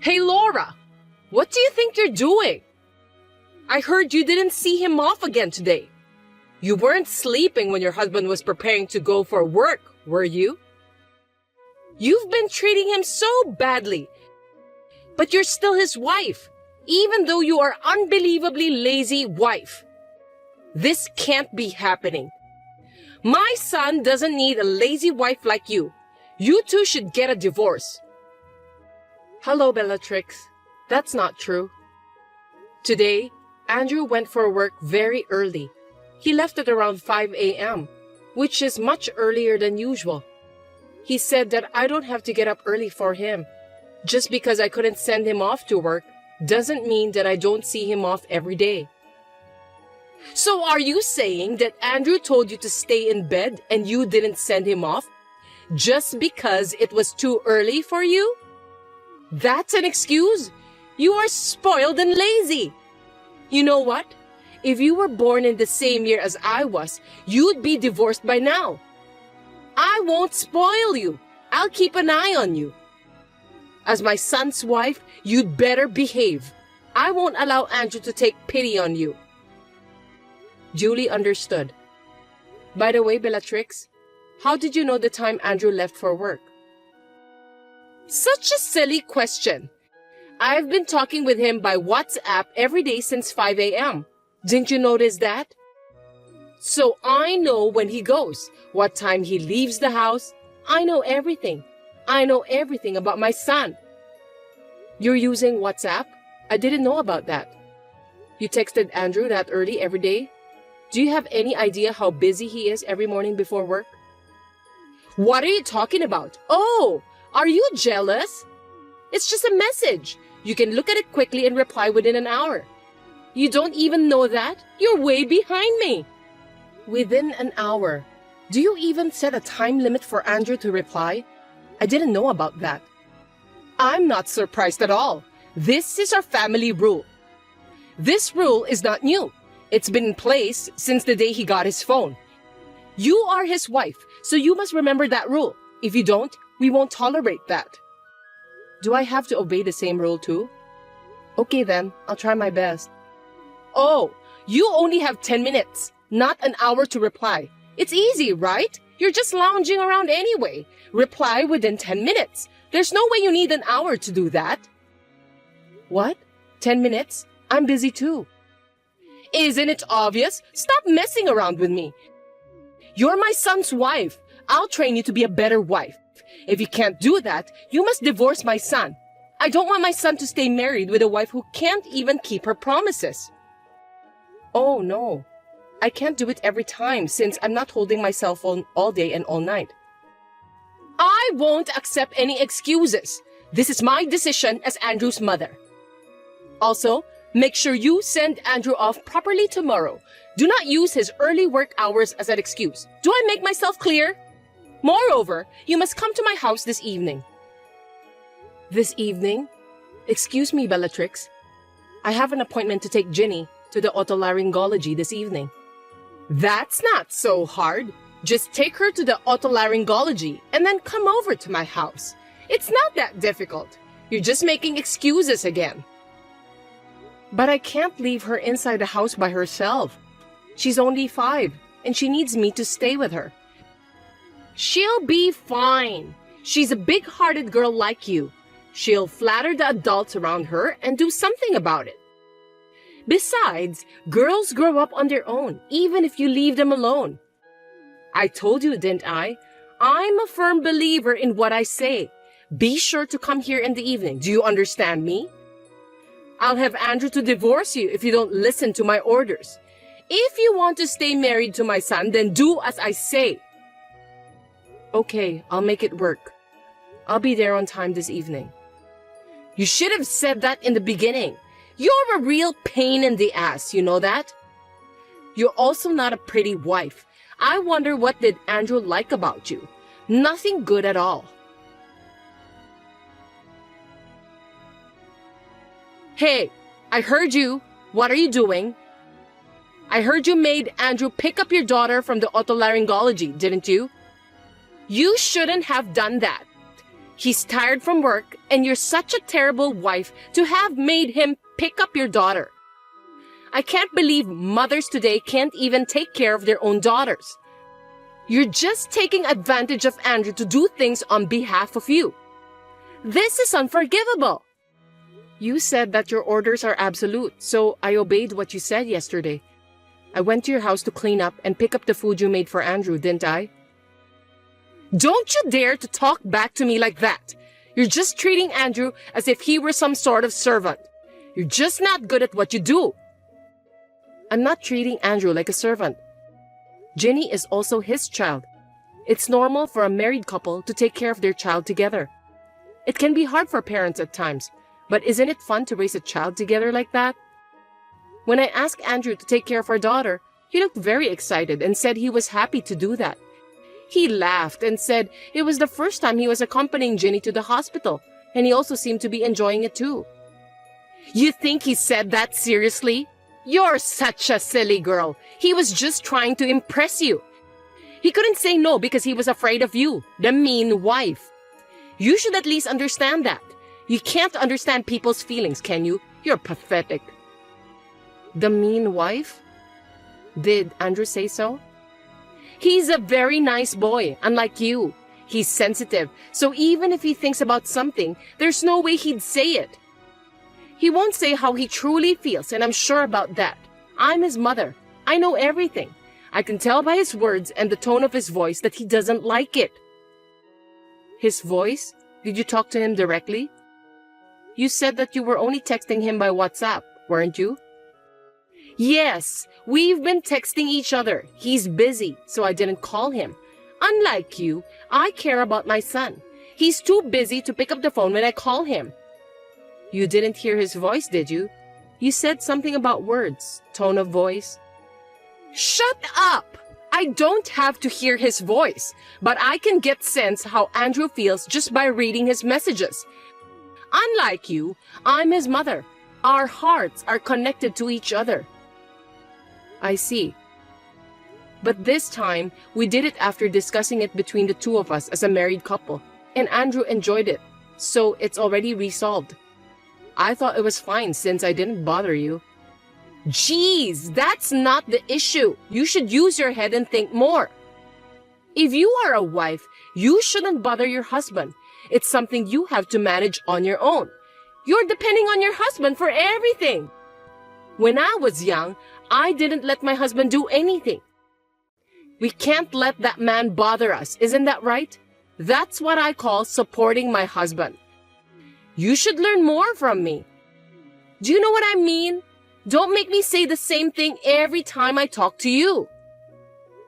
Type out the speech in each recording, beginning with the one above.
Hey Laura, what do you think you're doing? I heard you didn't see him off again today. You weren't sleeping when your husband was preparing to go for work, were you? You've been treating him so badly, but you're still his wife, even though you are unbelievably lazy wife. This can't be happening. My son doesn't need a lazy wife like you. You two should get a divorce. Hello, Bellatrix. That's not true. Today, Andrew went for work very early. He left at around 5 a.m., which is much earlier than usual. He said that I don't have to get up early for him. Just because I couldn't send him off to work doesn't mean that I don't see him off every day. So are you saying that Andrew told you to stay in bed and you didn't send him off just because it was too early for you? That's an excuse? You are spoiled and lazy. You know what? If you were born in the same year as I was, you'd be divorced by now. I won't spoil you. I'll keep an eye on you. As my son's wife, you'd better behave. I won't allow Andrew to take pity on you. Julie understood. By the way, Bellatrix, how did you know the time Andrew left for work? Such a silly question. I've been talking with him by WhatsApp every day since 5 a.m. Didn't you notice that? So I know when he goes, what time he leaves the house. I know everything. I know everything about my son. You're using WhatsApp? I didn't know about that. You texted Andrew that early every day? Do you have any idea how busy he is every morning before work? What are you talking about? Oh, are you jealous? It's just a message. You can look at it quickly and reply within an hour. You don't even know that? You're way behind me. Within an hour. Do you even set a time limit for Andrew to reply? I didn't know about that. I'm not surprised at all. This is our family rule. This rule is not new. It's been in place since the day he got his phone. You are his wife, so you must remember that rule. If you don't, we won't tolerate that. Do I have to obey the same rule too? Okay then, I'll try my best. Oh, you only have 10 minutes, not an hour to reply. It's easy, right? You're just lounging around anyway. Reply within 10 minutes. There's no way you need an hour to do that. What? 10 minutes? I'm busy too. Isn't it obvious? Stop messing around with me. You're my son's wife. I'll train you to be a better wife. If you can't do that, you must divorce my son. I don't want my son to stay married with a wife who can't even keep her promises. Oh no, I can't do it every time since I'm not holding my cell phone all day and all night. I won't accept any excuses. This is my decision as Andrew's mother. Also, make sure you send Andrew off properly tomorrow. Do not use his early work hours as an excuse. Do I make myself clear? Moreover, you must come to my house this evening. This evening? Excuse me, Bellatrix. I have an appointment to take Ginny to the otolaryngology this evening. That's not so hard. Just take her to the otolaryngology and then come over to my house. It's not that difficult. You're just making excuses again. But I can't leave her inside the house by herself. She's only 5 and she needs me to stay with her. She'll be fine. She's a big-hearted girl like you. She'll flatter the adults around her and do something about it. Besides, girls grow up on their own, even if you leave them alone. I told you, didn't I? I'm a firm believer in what I say. Be sure to come here in the evening. Do you understand me? I'll have Andrew to divorce you if you don't listen to my orders. If you want to stay married to my son, then do as I say. Okay, I'll make it work. I'll be there on time this evening. You should have said that in the beginning. You're a real pain in the ass, you know that? You're also not a pretty wife. I wonder what did Andrew like about you? Nothing good at all. Hey, I heard you. What are you doing? I heard you made Andrew pick up your daughter from the otolaryngology, didn't you? You shouldn't have done that. He's tired from work, and you're such a terrible wife to have made him pick up your daughter. I can't believe mothers today can't even take care of their own daughters. You're just taking advantage of Andrew to do things on behalf of you. This is unforgivable. You said that your orders are absolute, so I obeyed what you said yesterday. I went to your house to clean up and pick up the food you made for Andrew, didn't I? Don't you dare to talk back to me like that. You're just treating Andrew as if he were some sort of servant. You're just not good at what you do. I'm not treating Andrew like a servant. Ginny is also his child. It's normal for a married couple to take care of their child together. It can be hard for parents at times, but isn't it fun to raise a child together like that? When I asked Andrew to take care of our daughter, he looked very excited and said he was happy to do that. He laughed and said it was the first time he was accompanying Ginny to the hospital, and he also seemed to be enjoying it too. You think he said that seriously? You're such a silly girl. He was just trying to impress you. He couldn't say no because he was afraid of you, the mean wife. You should at least understand that. You can't understand people's feelings, can you? You're pathetic. The mean wife? Did Andrew say so? He's a very nice boy, unlike you. He's sensitive, so even if he thinks about something, there's no way he'd say it. He won't say how he truly feels, and I'm sure about that. I'm his mother. I know everything. I can tell by his words and the tone of his voice that he doesn't like it. His voice? Did you talk to him directly? You said that you were only texting him by WhatsApp, weren't you? Yes, we've been texting each other. He's busy, so I didn't call him. Unlike you, I care about my son. He's too busy to pick up the phone when I call him. You didn't hear his voice, did you? You said something about words, tone of voice. Shut up! I don't have to hear his voice, but I can get sense how Andrew feels just by reading his messages. Unlike you, I'm his mother. Our hearts are connected to each other. I see. But this time, we did it after discussing it between the two of us as a married couple, and Andrew enjoyed it, so it's already resolved. I thought it was fine since I didn't bother you. Jeez, that's not the issue. You should use your head and think more. If you are a wife, you shouldn't bother your husband. It's something you have to manage on your own. You're depending on your husband for everything. When I was young, I didn't let my husband do anything. We can't let that man bother us, isn't that right? That's what I call supporting my husband. You should learn more from me. Do you know what I mean? Don't make me say the same thing every time I talk to you.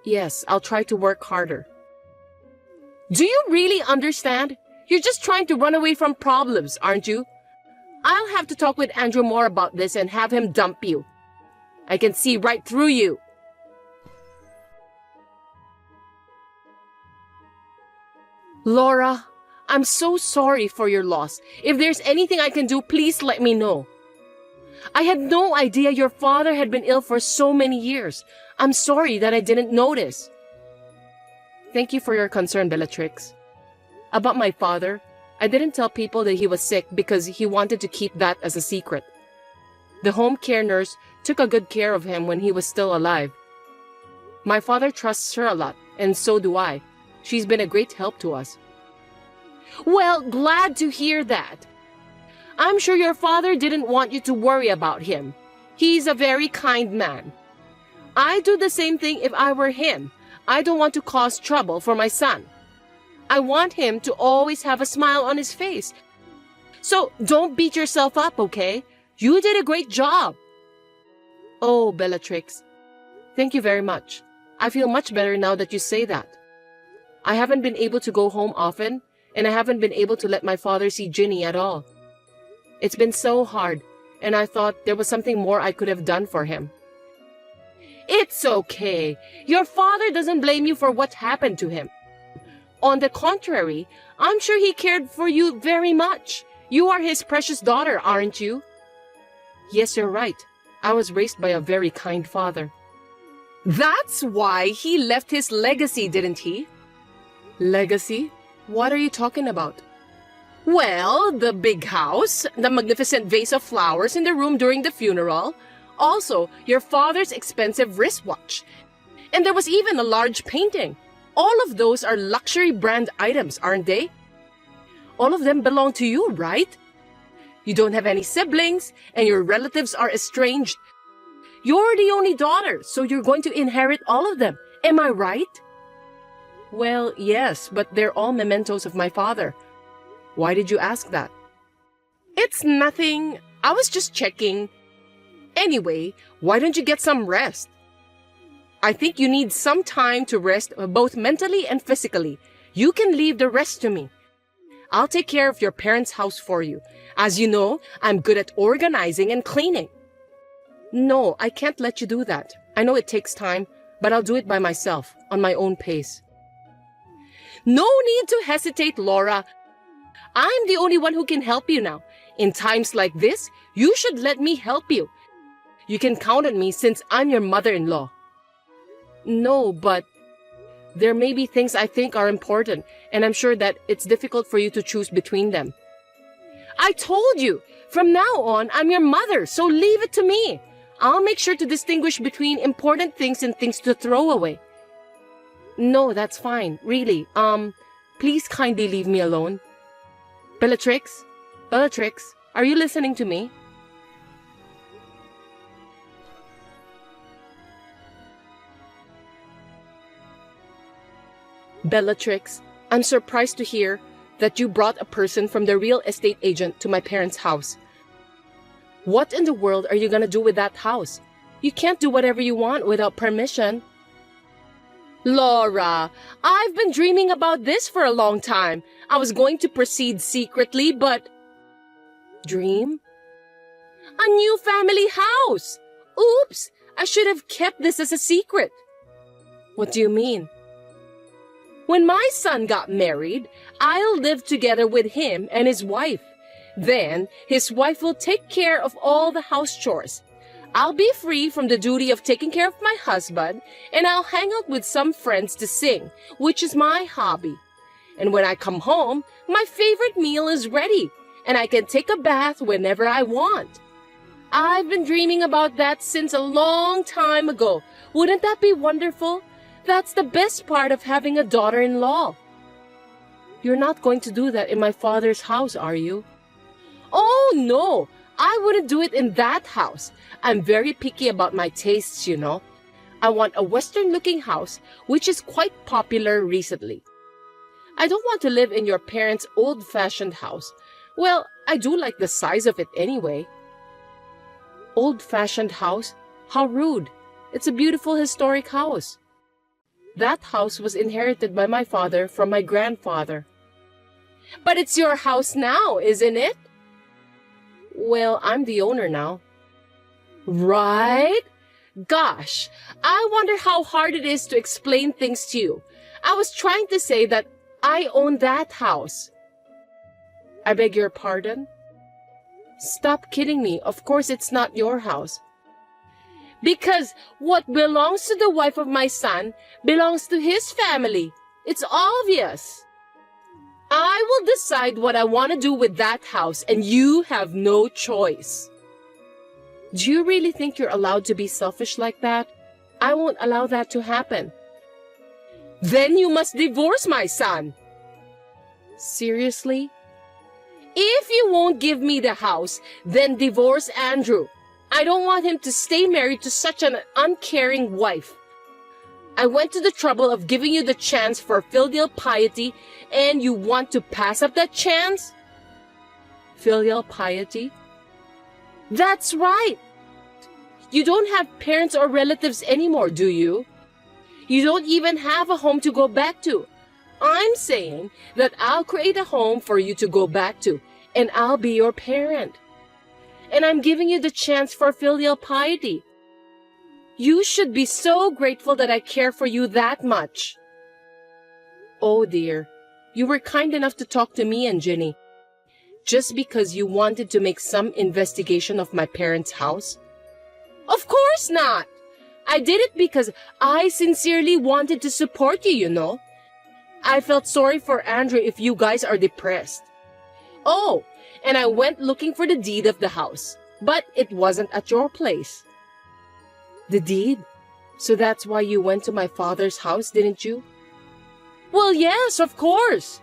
Yes, I'll try to work harder. Do you really understand? You're just trying to run away from problems, aren't you? I'll have to talk with Andrew more about this and have him dump you. I can see right through you. Laura, I'm so sorry for your loss. If there's anything I can do, please let me know. I had no idea your father had been ill for so many years. I'm sorry that I didn't notice. Thank you for your concern, Bellatrix. About my father, I didn't tell people that he was sick because he wanted to keep that as a secret. The home care nurse took a good care of him when he was still alive. My father trusts her a lot, and so do I. She's been a great help to us. Well, glad to hear that. I'm sure your father didn't want you to worry about him. He's a very kind man. I'd do the same thing if I were him. I don't want to cause trouble for my son. I want him to always have a smile on his face. So don't beat yourself up, okay? You did a great job. Oh, Bellatrix, thank you very much. I feel much better now that you say that. I haven't been able to go home often, and I haven't been able to let my father see Ginny at all. It's been so hard, and I thought there was something more I could have done for him. It's okay. Your father doesn't blame you for what happened to him. On the contrary, I'm sure he cared for you very much. You are his precious daughter, aren't you? Yes, you're right. I was raised by a very kind father. That's why he left his legacy, didn't he? Legacy? What are you talking about? Well, the big house, the magnificent vase of flowers in the room during the funeral, also your father's expensive wristwatch. And there was even a large painting. All of those are luxury brand items, aren't they? All of them belong to you, right? You don't have any siblings, and your relatives are estranged. You're the only daughter, so you're going to inherit all of them. Am I right? Well, yes, but they're all mementos of my father. Why did you ask that? It's nothing. I was just checking. Anyway, why don't you get some rest? I think you need some time to rest both mentally and physically. You can leave the rest to me. I'll take care of your parents' house for you. As you know, I'm good at organizing and cleaning. No, I can't let you do that. I know it takes time, but I'll do it by myself, on my own pace. No need to hesitate, Laura. I'm the only one who can help you now. In times like this, you should let me help you. You can count on me since I'm your mother-in-law. No, but there may be things I think are important, and I'm sure that it's difficult for you to choose between them. I told you, from now on, I'm your mother, so leave it to me. I'll make sure to distinguish between important things and things to throw away. No, that's fine, really. Please kindly leave me alone. Bellatrix, are you listening to me? Bellatrix, I'm surprised to hear that you brought a person from the real estate agent to my parents' house. What in the world are you gonna do with that house? You can't do whatever you want without permission. Laura, I've been dreaming about this for a long time. I was going to proceed secretly, but... Dream? A new family house! Oops! I should have kept this as a secret. What do you mean? When my son got married, I'll live together with him and his wife. Then, his wife will take care of all the house chores. I'll be free from the duty of taking care of my husband, and I'll hang out with some friends to sing, which is my hobby. And when I come home, my favorite meal is ready, and I can take a bath whenever I want. I've been dreaming about that since a long time ago. Wouldn't that be wonderful? That's the best part of having a daughter-in-law. You're not going to do that in my father's house, are you? Oh, no! I wouldn't do it in that house. I'm very picky about my tastes, you know. I want a Western-looking house, which is quite popular recently. I don't want to live in your parents' old-fashioned house. Well, I do like the size of it anyway. Old-fashioned house? How rude. It's a beautiful historic house. That house was inherited by my father from my grandfather. But it's your house now, isn't it? Well, I'm the owner now. Right? Gosh, I wonder how hard it is to explain things to you. I was trying to say that I own that house. I beg your pardon? Stop kidding me. Of course it's not your house. Because what belongs to the wife of my son belongs to his family. It's obvious. I will decide what I want to do with that house, and you have no choice. Do you really think you're allowed to be selfish like that? I won't allow that to happen. Then you must divorce my son. Seriously? If you won't give me the house, then divorce Andrew. I don't want him to stay married to such an uncaring wife. I went to the trouble of giving you the chance for filial piety, and you want to pass up that chance? Filial piety? That's right. You don't have parents or relatives anymore, do you? You don't even have a home to go back to. I'm saying that I'll create a home for you to go back to, and I'll be your parent. And I'm giving you the chance for filial piety. You should be so grateful that I care for you that much. Oh dear, you were kind enough to talk to me and Jenny. Just because you wanted to make some investigation of my parents' house? Of course not! I did it because I sincerely wanted to support you, you know. I felt sorry for Andrew if you guys are depressed. Oh, and I went looking for the deed of the house, but it wasn't at your place. The deed? So that's why you went to my father's house, didn't you? Well, yes, of course.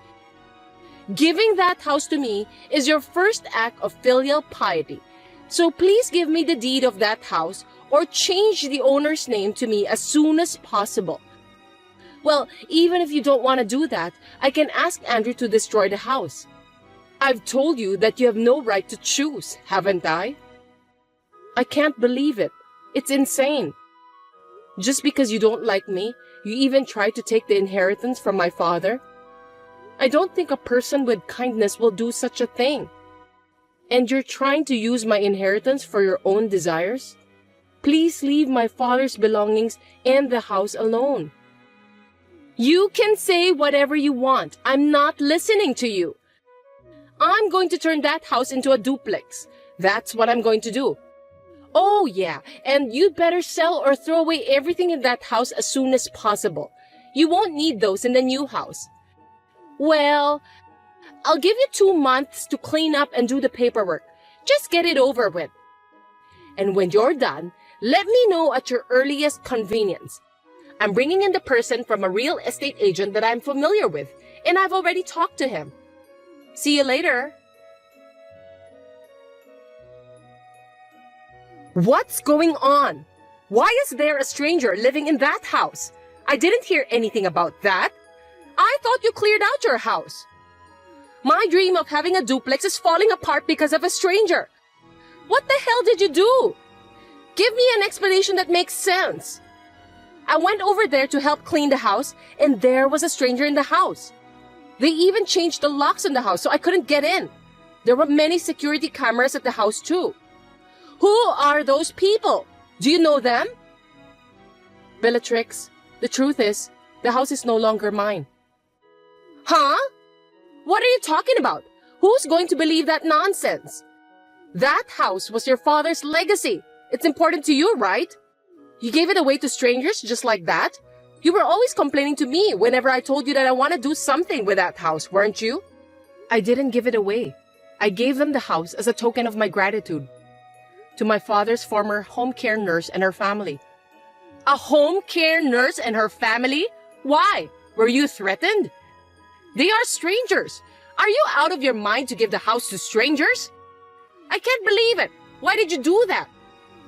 Giving that house to me is your first act of filial piety. So please give me the deed of that house or change the owner's name to me as soon as possible. Well, even if you don't want to do that, I can ask Andrew to destroy the house. I've told you that you have no right to choose, haven't I? I can't believe it. It's insane. Just because you don't like me, you even try to take the inheritance from my father? I don't think a person with kindness will do such a thing. And you're trying to use my inheritance for your own desires? Please leave my father's belongings and the house alone. You can say whatever you want. I'm not listening to you. I'm going to turn that house into a duplex. That's what I'm going to do. Oh yeah, and you'd better sell or throw away everything in that house as soon as possible. You won't need those in the new house. Well, I'll give you 2 months to clean up and do the paperwork. Just get it over with. And when you're done, let me know at your earliest convenience. I'm bringing in the person from a real estate agent that I'm familiar with, and I've already talked to him. See you later. What's going on? Why is there a stranger living in that house? I didn't hear anything about that. I thought you cleared out your house. My dream of having a duplex is falling apart because of a stranger. What the hell did you do? Give me an explanation that makes sense. I went over there to help clean the house, and there was a stranger in the house. They even changed the locks on the house so I couldn't get in. There were many security cameras at the house too. Who are those people? Do you know them? Bellatrix, the truth is, the house is no longer mine. Huh? What are you talking about? Who's going to believe that nonsense? That house was your father's legacy. It's important to you, right? You gave it away to strangers just like that? You were always complaining to me whenever I told you that I want to do something with that house, weren't you? I didn't give it away. I gave them the house as a token of my gratitude to my father's former home care nurse and her family. A home care nurse and her family? Why? Were you threatened? They are strangers. Are you out of your mind to give the house to strangers? I can't believe it. Why did you do that?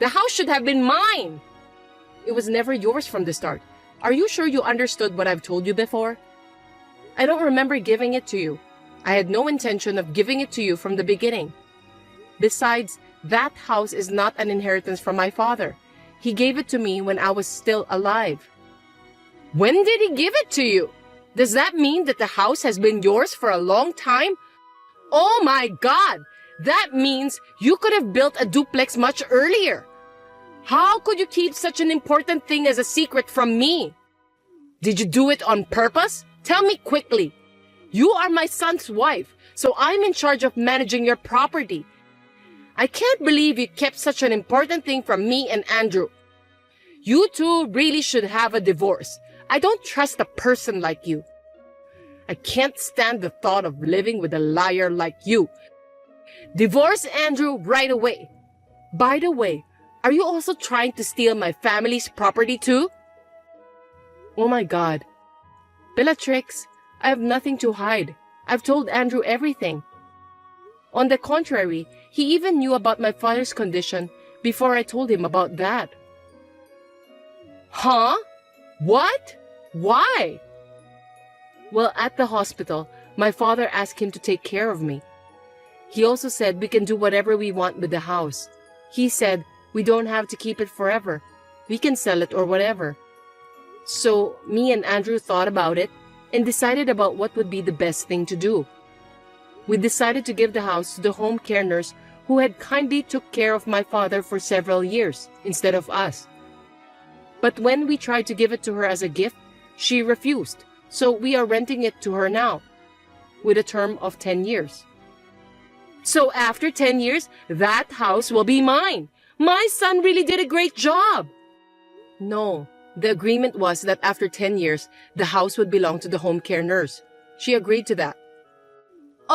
The house should have been mine. It was never yours from the start. Are you sure you understood what I've told you before? I don't remember giving it to you. I had no intention of giving it to you from the beginning. Besides, that house is not an inheritance from my father. He gave it to me when I was still alive. When did he give it to you? Does that mean that the house has been yours for a long time? Oh my God! That means you could have built a duplex much earlier. How could you keep such an important thing as a secret from me? Did you do it on purpose? Tell me quickly. You are my son's wife, so I'm in charge of managing your property. I can't believe you kept such an important thing from me and Andrew. You two really should have a divorce. I don't trust a person like you. I can't stand the thought of living with a liar like you. Divorce Andrew right away. By the way, are you also trying to steal my family's property too? Oh my God. Bellatrix, I have nothing to hide. I've told Andrew everything. On the contrary, he even knew about my father's condition before I told him about that. Huh? What? Why? Well, at the hospital, my father asked him to take care of me. He also said we can do whatever we want with the house. He said we don't have to keep it forever. We can sell it or whatever. So me and Andrew thought about it and decided about what would be the best thing to do. We decided to give the house to the home care nurse who had kindly took care of my father for several years instead of us. But when we tried to give it to her as a gift, she refused, so we are renting it to her now, with a term of 10 years. So after 10 years, that house will be mine. My son really did a great job. No, the agreement was that after 10 years, the house would belong to the home care nurse. She agreed to that.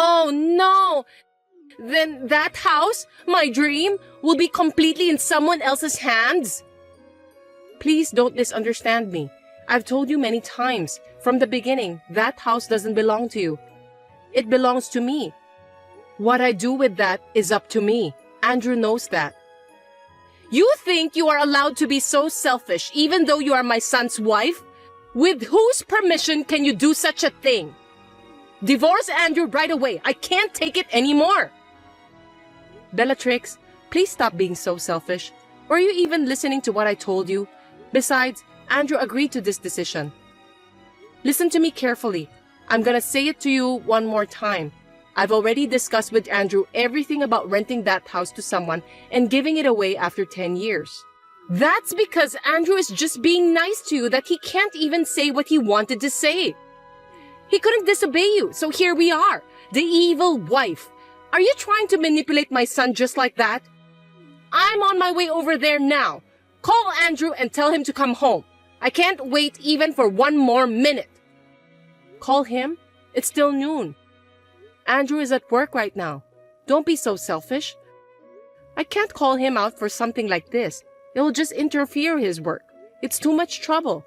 Oh no! Then that house, my dream, will be completely in someone else's hands? Please don't misunderstand me. I've told you many times, from the beginning, that house doesn't belong to you. It belongs to me. What I do with that is up to me. Andrew knows that. You think you are allowed to be so selfish even though you are my son's wife? With whose permission can you do such a thing? Divorce Andrew right away. I can't take it anymore. Bellatrix, please stop being so selfish. Were you even listening to what I told you? Besides, Andrew agreed to this decision. Listen to me carefully. I'm gonna say it to you one more time. I've already discussed with Andrew everything about renting that house to someone and giving it away after 10 years. That's because Andrew is just being nice to you that he can't even say what he wanted to say. He couldn't disobey you, so here we are, the evil wife. Are you trying to manipulate my son just like that? I'm on my way over there now. Call Andrew and tell him to come home. I can't wait even for one more minute. Call him? It's still noon. Andrew is at work right now. Don't be so selfish. I can't call him out for something like this. It will just interfere with his work. It's too much trouble.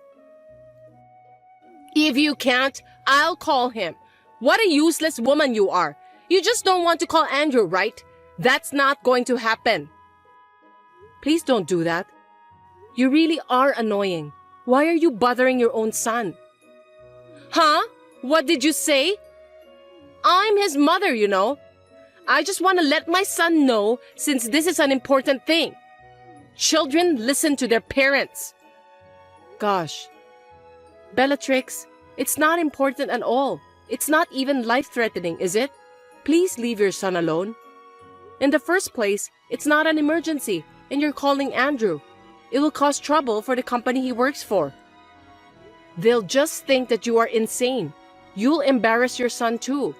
If you can't, I'll call him. What a useless woman you are. You just don't want to call Andrew, right? That's not going to happen. Please don't do that. You really are annoying. Why are you bothering your own son? Huh? What did you say? I'm his mother, you know. I just want to let my son know since this is an important thing. Children listen to their parents. Gosh. Bellatrix, it's not important at all. It's not even life-threatening, is it? Please leave your son alone. In the first place, it's not an emergency, and you're calling Andrew. It will cause trouble for the company he works for. They'll just think that you are insane. You'll embarrass your son too.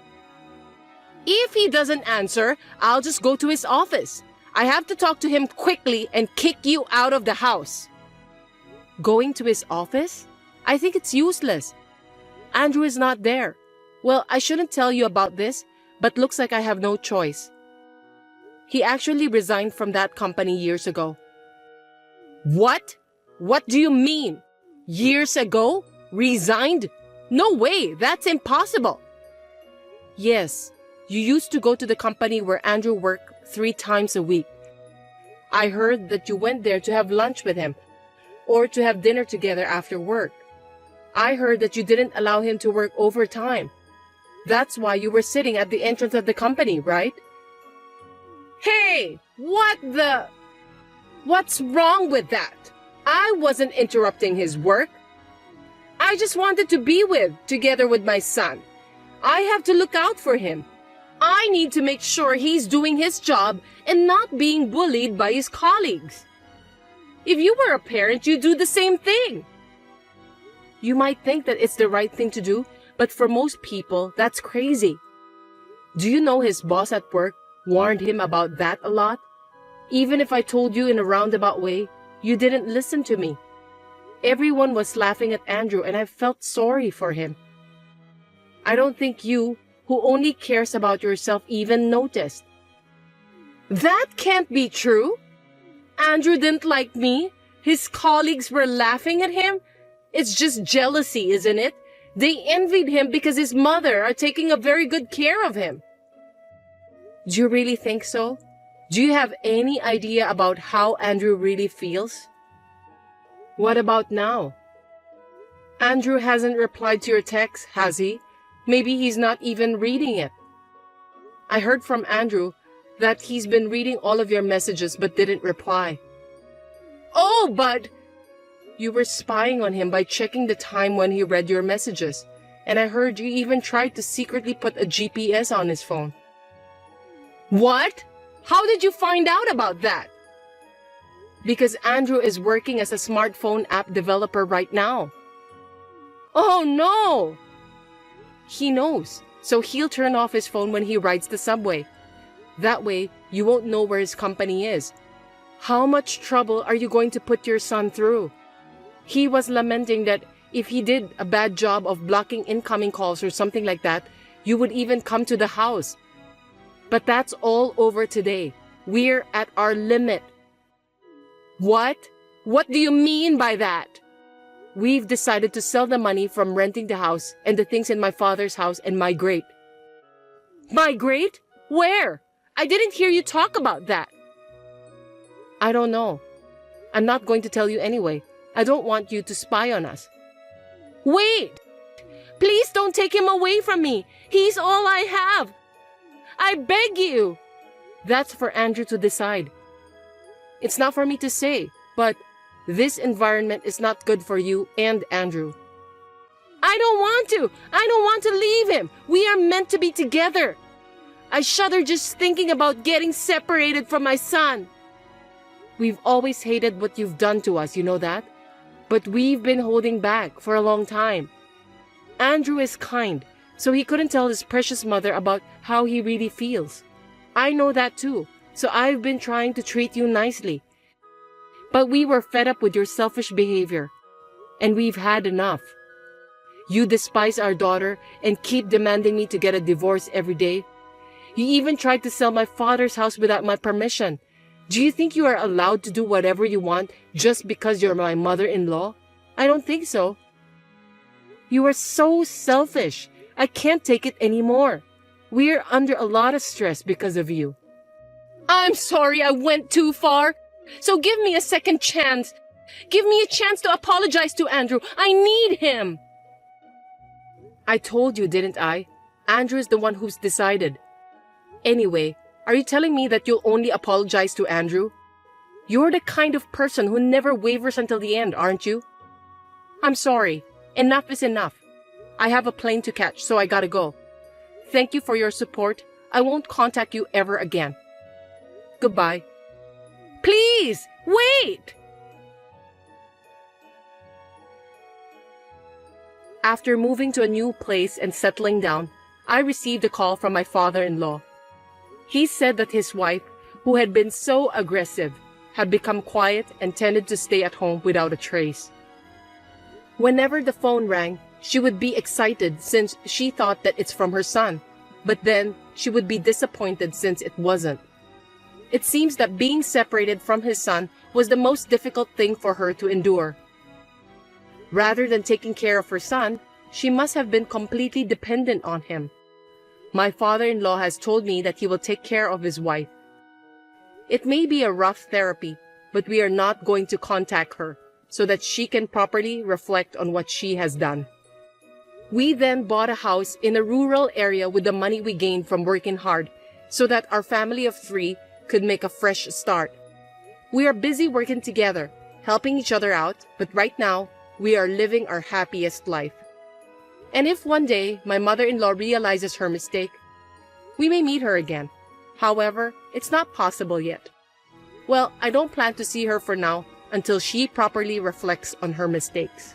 If he doesn't answer, I'll just go to his office. I have to talk to him quickly and kick you out of the house. Going to his office? I think it's useless. Andrew is not there. Well, I shouldn't tell you about this, but looks like I have no choice. He actually resigned from that company years ago. What? What do you mean? Years ago? Resigned? No way, that's impossible. Yes, you used to go to the company where Andrew worked 3 times a week. I heard that you went there to have lunch with him or to have dinner together after work. I heard that you didn't allow him to work overtime. That's why you were sitting at the entrance of the company, right? Hey, what's wrong with that? I wasn't interrupting his work. I just wanted to be together with my son. I have to look out for him. I need to make sure he's doing his job and not being bullied by his colleagues. If you were a parent, you'd do the same thing. You might think that it's the right thing to do, but for most people, that's crazy. Do you know his boss at work warned him about that a lot? Even if I told you in a roundabout way, you didn't listen to me. Everyone was laughing at Andrew and I felt sorry for him. I don't think you, who only cares about yourself, even noticed. That can't be true. Andrew didn't like me. His colleagues were laughing at him. It's just jealousy, isn't it? They envied him because his mother are taking a very good care of him. Do you really think so? Do you have any idea about how Andrew really feels? What about now? Andrew hasn't replied to your text, has he? Maybe he's not even reading it. I heard from Andrew that he's been reading all of your messages but didn't reply. Oh, but you were spying on him by checking the time when he read your messages. And I heard you even tried to secretly put a GPS on his phone. What? How did you find out about that? Because Andrew is working as a smartphone app developer right now. Oh no! He knows, so he'll turn off his phone when he rides the subway. That way, you won't know where his company is. How much trouble are you going to put your son through? He was lamenting that if he did a bad job of blocking incoming calls or something like that, You would even come to the house. But that's all over today. We're at our limit. What? What do you mean by that? We've decided to sell the money from renting the house and the things in my father's house and migrate. Migrate? Where? I didn't hear you talk about that. I don't know. I'm not going to tell you anyway. I don't want you to spy on us. Wait! Please don't take him away from me. He's all I have. I beg you. That's for Andrew to decide. It's not for me to say, but this environment is not good for you and Andrew. I don't want to. I don't want to leave him. We are meant to be together. I shudder just thinking about getting separated from my son. We've always hated what you've done to us, you know that? But we've been holding back for a long time. Andrew is kind, so he couldn't tell his precious mother about how he really feels. I know that too, so I've been trying to treat you nicely. But we were fed up with your selfish behavior, and we've had enough. You despise our daughter and keep demanding me to get a divorce every day. You even tried to sell my father's house without my permission. Do you think you are allowed to do whatever you want just because you're my mother-in-law? I don't think so. You are so selfish. I can't take it anymore. We're under a lot of stress because of you. I'm sorry I went too far. So give me a second chance. Give me a chance to apologize to Andrew. I need him. I told you, didn't I? Andrew is the one who's decided. Anyway, are you telling me that you'll only apologize to Andrew? You're the kind of person who never wavers until the end, aren't you? I'm sorry. Enough is enough. I have a plane to catch, so I gotta go. Thank you for your support. I won't contact you ever again. Goodbye. Please, wait! After moving to a new place and settling down, I received a call from my father-in-law. He said that his wife, who had been so aggressive, had become quiet and tended to stay at home without a trace. Whenever the phone rang, she would be excited since she thought that it's from her son, but then she would be disappointed since it wasn't. It seems that being separated from his son was the most difficult thing for her to endure. Rather than taking care of her son, she must have been completely dependent on him. My father-in-law has told me that he will take care of his wife. It may be a rough therapy, but we are not going to contact her so that she can properly reflect on what she has done. We then bought a house in a rural area with the money we gained from working hard so that our family of 3 could make a fresh start. We are busy working together, helping each other out, but right now, we are living our happiest life. And if one day my mother-in-law realizes her mistake, we may meet her again. However, it's not possible yet. Well, I don't plan to see her for now until she properly reflects on her mistakes.